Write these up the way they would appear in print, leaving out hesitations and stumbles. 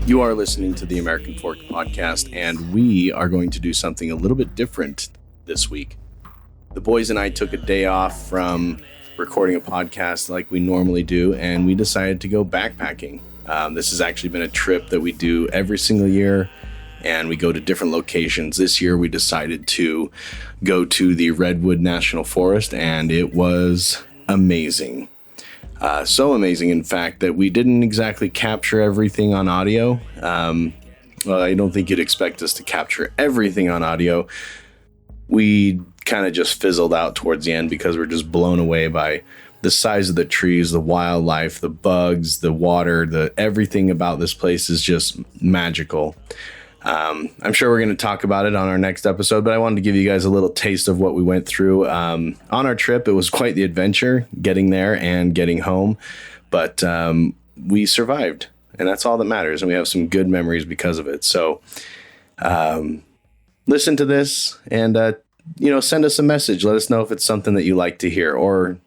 You are listening to the American Fork podcast, and we are going to do something a little bit different this week. The boys and I took a day off from recording a podcast like we normally do, and we decided to go backpacking. This has actually been a trip that we do every single year, and we go to different locations. This year we decided to go to the Redwood National Forest, and it was amazing. So amazing, in fact, that we didn't exactly capture everything on audio. Well, I don't think you'd expect us to capture everything on audio. We kind of just fizzled out towards the end because we're just blown away by the size of the trees, the wildlife, the bugs, the water, everything about this place is just magical. I'm sure we're going to talk about it on our next episode, but I wanted to give you guys a little taste of what we went through. On our trip, it was quite the adventure getting there and getting home, but we survived, and that's all that matters, and we have some good memories because of it. So listen to this and, send us a message. Let us know if it's something that you like to hear or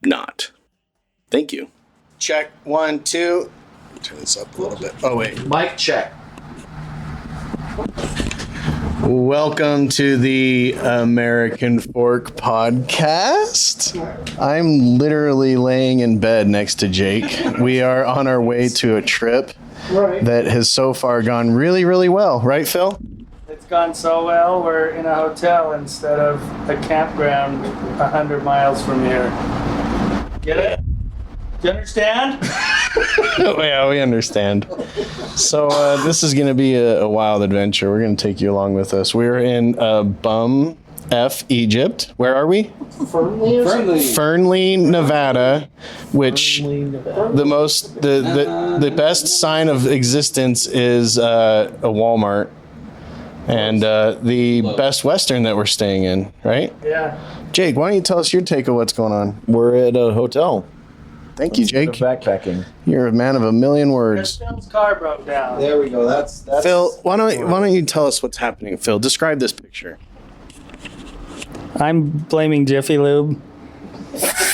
not. Thank you. Check 1, 2. Turn this up a little bit. Oh, wait. Mic check. Welcome to the American Fork podcast. I'm literally laying in bed next to Jake. We are on our way to a trip that has so far gone really, really well. Right, Phil? It's gone so well, we're in a hotel instead of a campground 100 miles from here. Get it? Do you understand? Yeah, we understand. So this is going to be a wild adventure. We're going to take you along with us. We're in Bum F, Egypt. Where are we? Fernley, Nevada, which the best sign of existence is a Walmart and the Best Western that we're staying in, right? Yeah. Jake, why don't you tell us your take of what's going on? We're at a hotel. Thank you, Jake. Backpacking. You're a man of a million words. Phil's car broke down. There we go. That's Phil, why don't you tell us what's happening? Phil, describe this picture. I'm blaming Jiffy Lube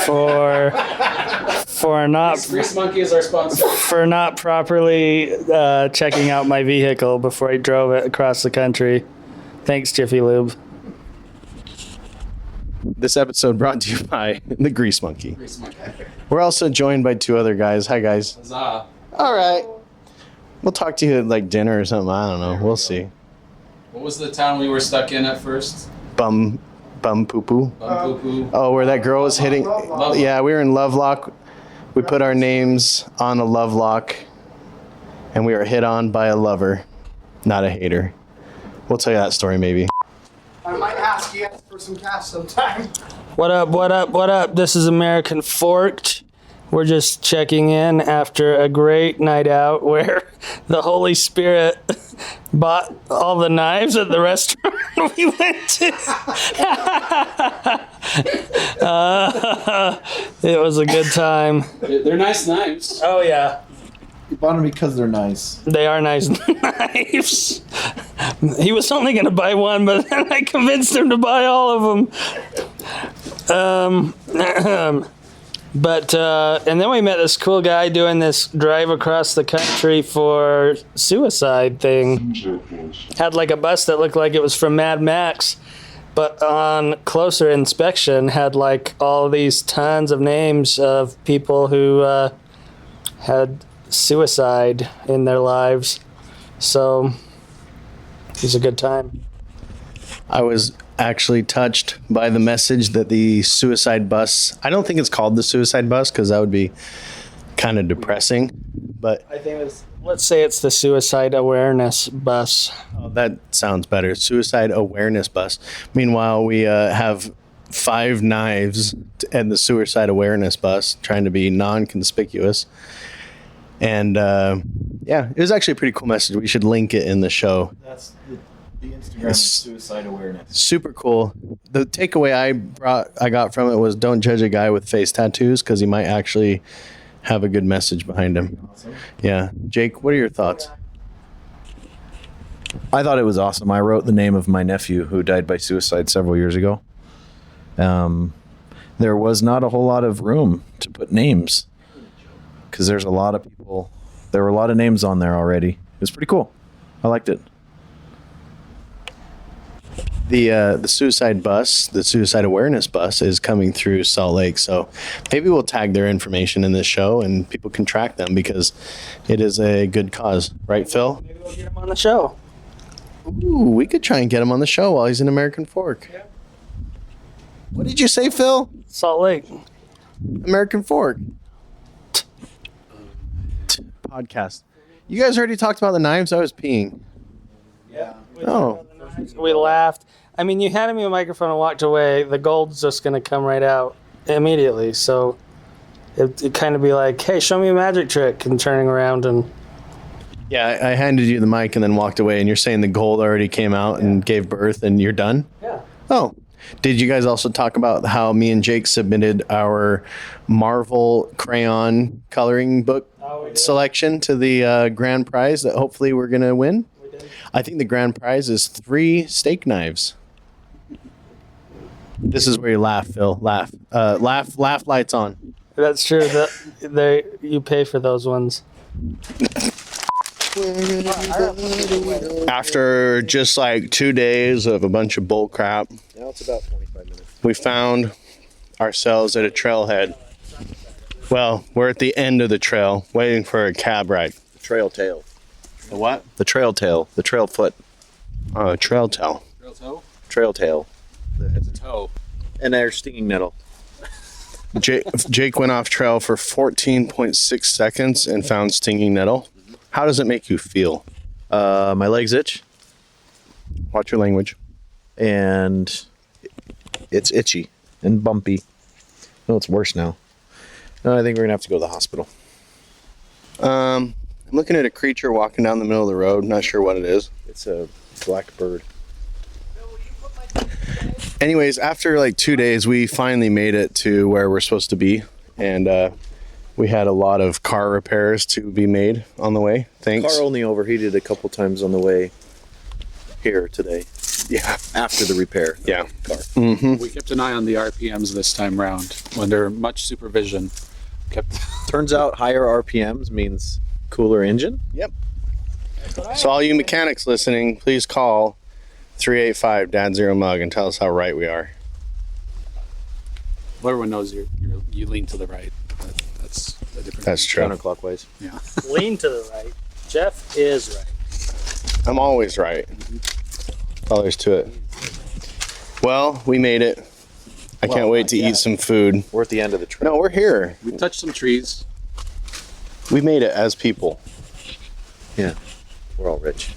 for not Grease Monkey is our sponsor. for not properly checking out my vehicle before I drove it across the country. Thanks, Jiffy Lube. This episode brought to you by the Grease Monkey. We're also joined by two other guys. Hi, guys. Huzzah. All right. We'll talk to you at like dinner or something. I don't know. We'll see. What was the town we were stuck in at first? Bum poo poo. Bum Poo Poo. Oh, where that girl was hitting. Lovelock. Yeah, we were in Lovelock. We put our names on a Lovelock, and we were hit on by a lover, not a hater. We'll tell you that story maybe. I might ask you guys for some cash sometime. What up, what up, what up? This is American Forked. We're just checking in after a great night out where the Holy Spirit bought all the knives at the restaurant we went to. It was a good time. They're nice knives. Oh, yeah. You bought them because they're nice. They are nice knives. He was only going to buy one, but then I convinced him to buy all of them. And then we met this cool guy doing this drive across the country for suicide thing. Had like a bus that looked like it was from Mad Max, but on closer inspection had like all these tons of names of people who had suicide in their lives. So it was a good time. I was actually touched by the message that the suicide bus, I don't think it's called the suicide bus because that would be kind of depressing, but I think let's say it's the suicide awareness bus. oh, that sounds better. Suicide awareness bus. Meanwhile, we have 5 knives and the suicide awareness bus trying to be non-conspicuous. And yeah, it was actually a pretty cool message. We should link it in the show. That's the Instagram suicide awareness. Super cool. The takeaway I got from it was don't judge a guy with face tattoos because he might actually have a good message behind him. Awesome. Yeah. Jake, what are your thoughts? I thought it was awesome. I wrote the name of my nephew who died by suicide several years ago. There was not a whole lot of room to put names because there's a lot of people There were a lot of names on there already. It was pretty cool. I liked it. The suicide bus, the suicide awareness bus, is coming through Salt Lake. So maybe we'll tag their information in this show and people can track them because it is a good cause. Right, Phil? Maybe we'll get him on the show. Ooh, we could try and get him on the show while he's in American Fork. Yeah. What did you say, Phil? Salt Lake. American Fork. Podcast. You guys already talked about the knives. I was peeing. Yeah. Oh. We laughed. I mean, you handed me a microphone and walked away. The gold's just going to come right out immediately. So it kind of be like, hey, show me a magic trick, and turning around and... Yeah, I handed you the mic and then walked away, and you're saying the gold already came out and gave birth and you're done? Yeah. Oh. Did you guys also talk about how me and Jake submitted our Marvel crayon coloring book selection to the grand prize that hopefully we're going to win? We did. I think the grand prize is 3 steak knives. This is where you laugh, Phil. Laugh. Laugh lights on. That's true. You pay for those ones. After just like 2 days of a bunch of bull crap, Now it's about 25 minutes. we found ourselves at a trailhead. Well, we're at the end of the trail waiting for a cab ride. Trail tail. The what? The trail tail. The trail foot. Trail tail. Real toe? Trail tail. It's a toe. And there's stinging nettle. Jake went off trail for 14.6 seconds and found stinging nettle. How does it make you feel? My legs itch. Watch your language. And it's itchy and bumpy. No, it's worse now. No, I think we're gonna have to go to the hospital. I'm looking at a creature walking down the middle of the road. Not sure what it is. It's a black bird. Anyways, after like 2 days, we finally made it to where we're supposed to be. And we had a lot of car repairs to be made on the way. Thanks. Car only overheated a couple times on the way here today. Yeah. After the repair. Yeah. Car. Mm-hmm. We kept an eye on the RPMs this time round under much supervision. Turns out higher RPMs means cooler engine. Yep. So all you mechanics listening, please call 385 Dad Zero Mug and tell us how right we are. Everyone knows you lean to the right. That's a different. That's true. Counterclockwise. Yeah. Lean to the right. Jeff is right. I'm always right. That's all there's to it. Well, we made it. I can't wait to eat some food. We're at the end of the trail. No, we're here. We touched some trees. We made it as people. Yeah. We're all rich.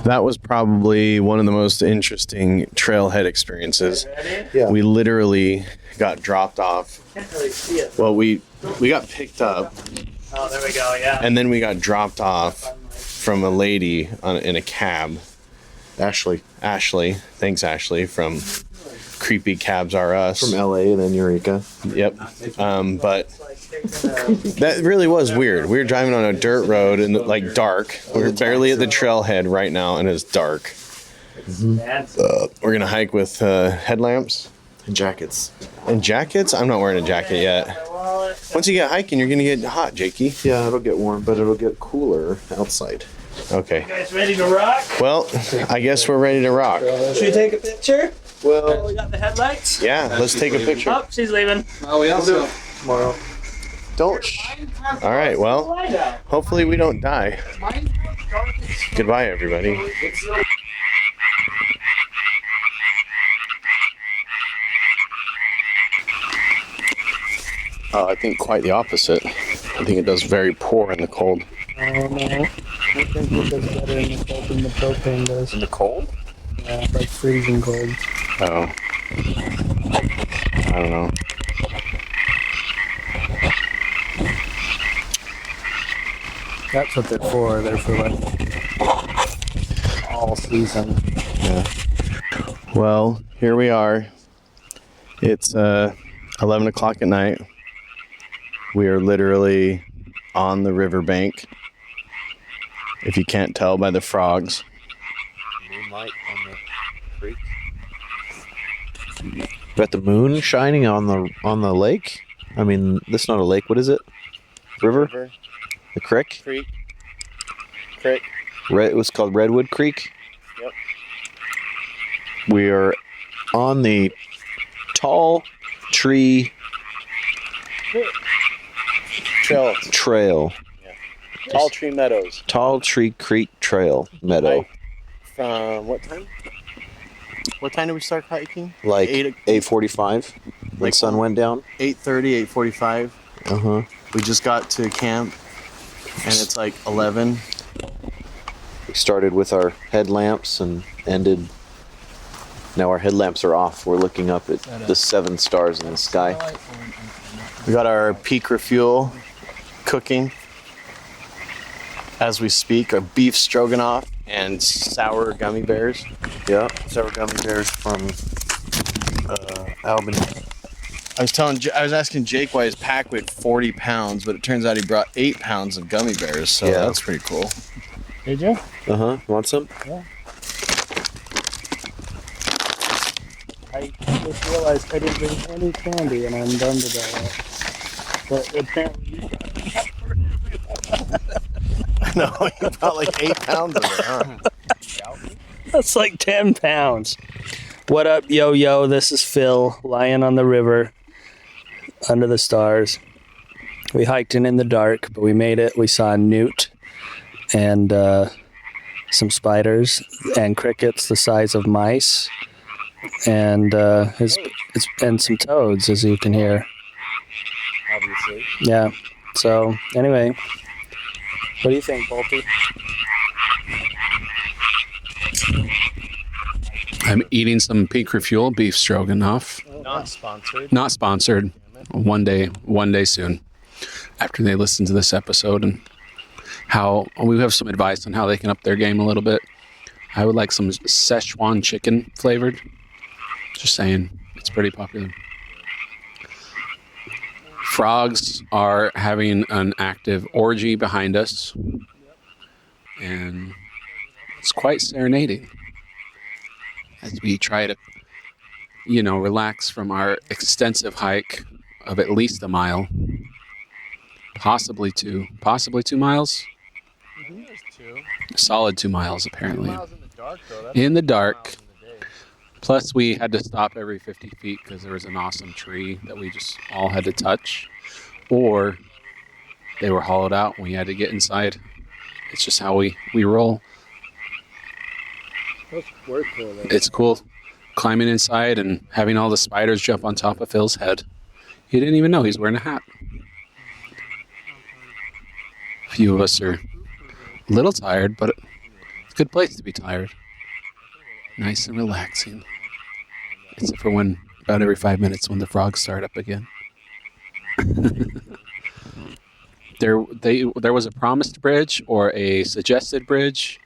That was probably one of the most interesting trailhead experiences. Yeah. We literally got dropped off. Can't really see it. Well, we got picked up Oh, there we go. Yeah. and then we got dropped off from a lady in a cab. Ashley. Ashley. Thanks, Ashley, from Creepy Cabs R Us. From LA and then Eureka. Yep. But that really was weird. We were driving on a dirt road and like dark. We're barely at the trailhead right now and it's dark. We're going to hike with headlamps. And jackets. And jackets? I'm not wearing a jacket yet. Once you get hiking, you're going to get hot, Jakey. Yeah, it'll get warm, but it'll get cooler outside. Okay. You guys ready to rock? Well, I guess we're ready to rock. Should we take a picture? Well, We got the headlights. Yeah, let's take a picture. Oh, she's leaving. Well, we also tomorrow. Don't. All right, well, Slide out. hopefully we don't die. Goodbye, everybody. I think quite the opposite. I think it does very poor in the cold. I don't know. I think it does better in the cold than the propane does. In the cold? Yeah, like freezing cold. Oh. I don't know. That's what they're for. They're for like all season. Yeah. Well, here we are. It's 11 o'clock at night. We are literally on the riverbank. If you can't tell by the frogs. Moonlight on the creek. Got the moon shining on the lake. I mean, this is not a lake. What is it? River? The creek? Creek. It was called Redwood Creek. Yep. We are on the Tall Tree Trail. Yeah. Tall Tree Meadows. Tall Tree Creek Trail Meadow. From what time? What time did we start hiking? Like 8:45 when the sun went down. 8:30, 8:45. Uh-huh. We just got to camp, and it's like 11. We started with our headlamps and ended. Now our headlamps are off. We're looking up at the 7 stars in the sky. We got our peak refuel cooking as we speak. Our beef stroganoff and sour gummy bears. Yeah. Sour gummy bears from Albany. I was asking Jake why his pack weighed 40 pounds, but it turns out he brought 8 pounds of gummy bears, so Yeah. that's pretty cool. Did you? Uh-huh. Want some? Yeah. I just realized I didn't bring any candy, and I'm bummed about that. But apparently you No, he brought like 8 pounds of it, huh? That's like 10 pounds. What up, yo? This is Phil, lying on the river under the stars. We hiked in the dark, but we made it. We saw a newt and some spiders and crickets the size of mice, and and some toads, as you can hear. Obviously. Yeah. So anyway, what do you think, Bolty? I'm eating some Peak Refuel beef stroganoff. Not sponsored. Not sponsored. One day soon, after they listen to this episode, and how we have some advice on how they can up their game a little bit. I would like some Szechuan chicken flavored. Just saying, it's pretty popular. Frogs are having an active orgy behind us, and it's quite serenading as we try to, relax from our extensive hike of at least a mile, possibly 2 miles. A solid 2 miles, apparently. 2 miles in the dark, though. In the dark. Plus, we had to stop every 50 feet because there was an awesome tree that we just all had to touch, or they were hollowed out and we had to get inside. It's just how we roll. It's cool climbing inside and having all the spiders jump on top of Phil's head. He didn't even know he's wearing a hat. A few of us are a little tired, but it's a good place to be tired. Nice and relaxing. Except for when, about every 5 minutes, when the frogs start up again. There was a promised bridge, or a suggested bridge,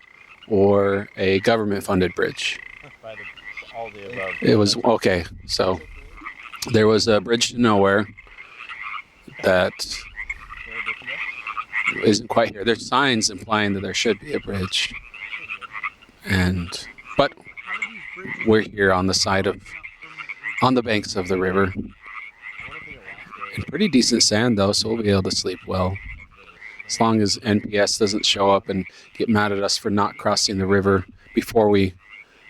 or a government-funded bridge. All the above. It was okay. So there was a bridge to nowhere that isn't quite here. There's signs implying that there should be a bridge, but we're here on the banks of the river. And pretty decent sand though, so we'll be able to sleep well. As long as NPS doesn't show up and get mad at us for not crossing the river before we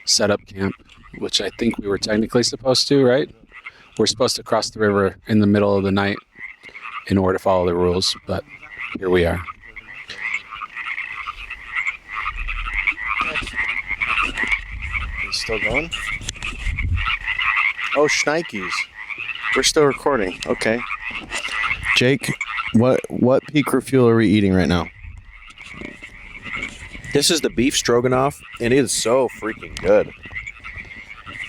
set up camp, which I think we were technically supposed to, right? We're supposed to cross the river in the middle of the night in order to follow the rules, but here we are. You still going? Oh, shnikes. We're still recording. Okay. Jake, what peak refuel are we eating right now? This is the beef stroganoff, and it is so freaking good.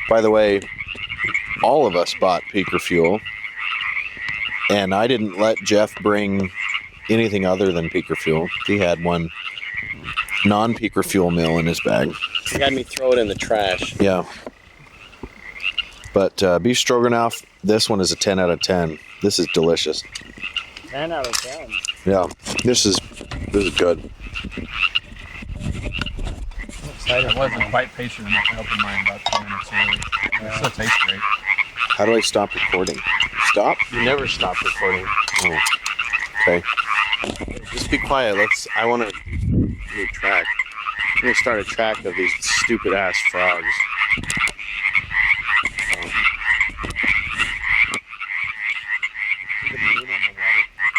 By the way, all of us bought Peak Refuel, and I didn't let Jeff bring anything other than Peak Refuel. He had one non-Peak Refuel meal in his bag. You had me throw it in the trash. Yeah. But beef stroganoff, this one is a 10 out of 10. This is delicious. 10 out of 10. Yeah, this is good. I wasn't quite patient enough to open mine about 2 minutes early. It still tastes great. How do I stop recording? stop? You never stop recording. Oh, okay. Just be quiet. I want to do a track. I'm going to start a track of these stupid ass frogs.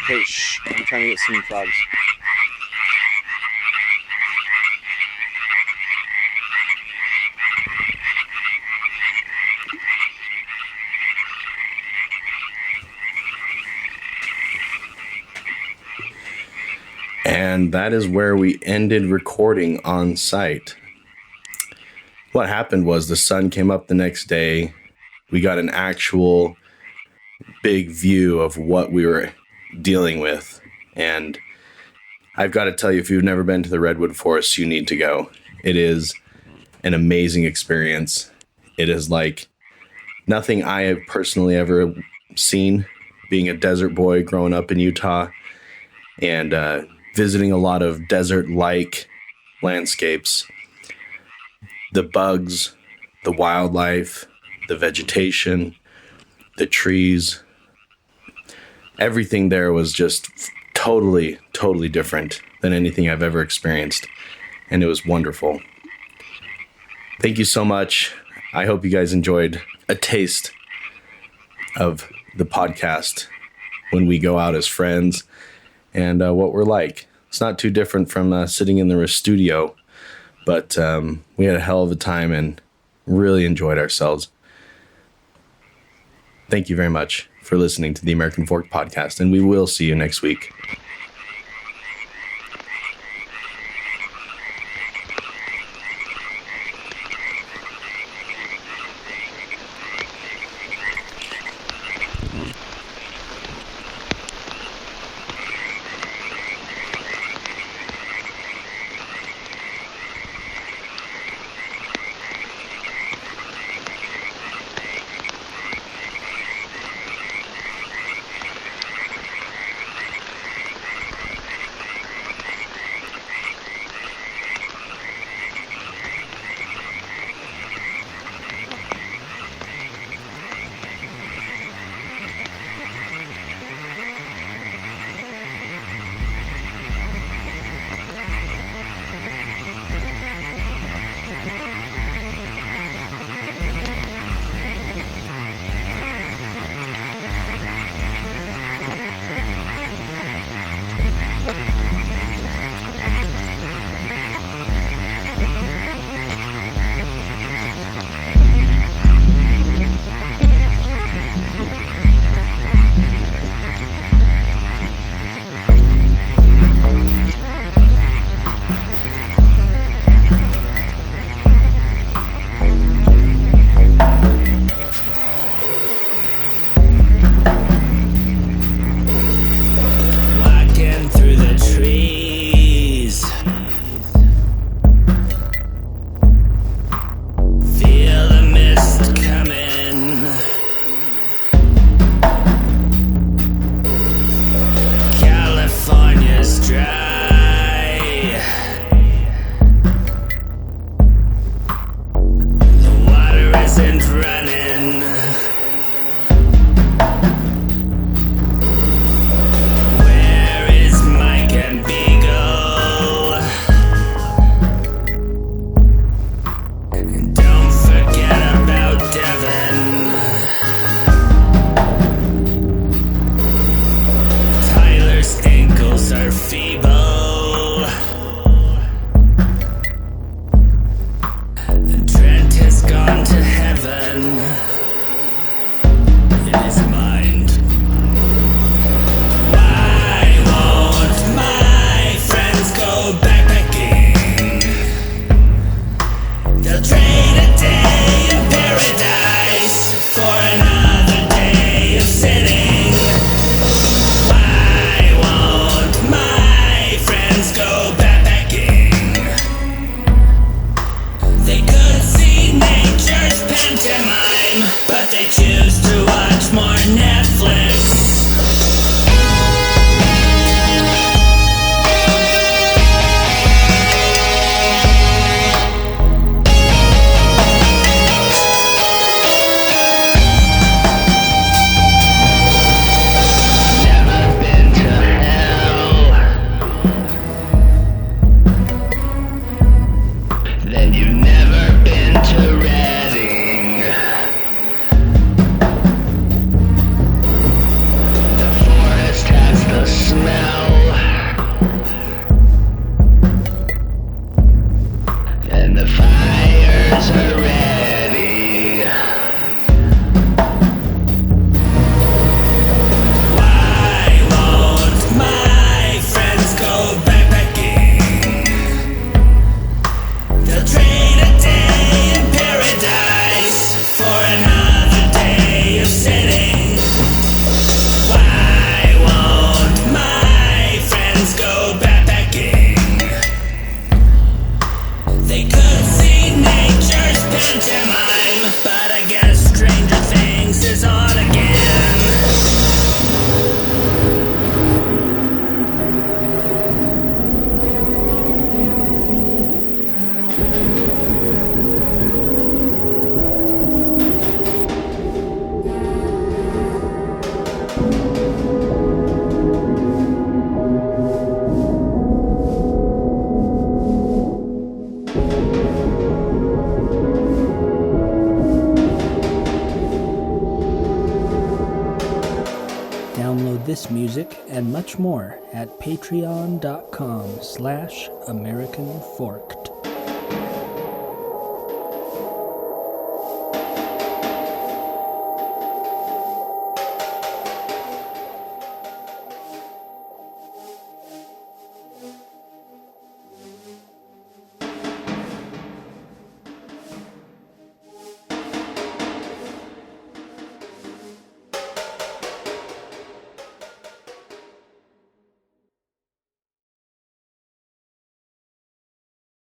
Hey, shh. I'm trying to get some frogs. And that is where we ended recording on site. What happened was the sun came up the next day. We got an actual big view of what we were dealing with. And I've got to tell you, if you've never been to the Redwood Forest, you need to go. It is an amazing experience. It is like nothing I have personally ever seen, being a desert boy growing up in Utah and visiting a lot of desert-like landscapes. The bugs, the wildlife, the vegetation, the trees, everything there was just totally different than anything I've ever experienced. And it was wonderful. Thank you so much. I hope you guys enjoyed a taste of the podcast when we go out as friends and what we're like. It's not too different from sitting in the studio, but we had a hell of a time and really enjoyed ourselves. Thank you very much for listening to the American Fork Podcast, and we will see you next week. this music and much more at patreon.com/AmericanForked.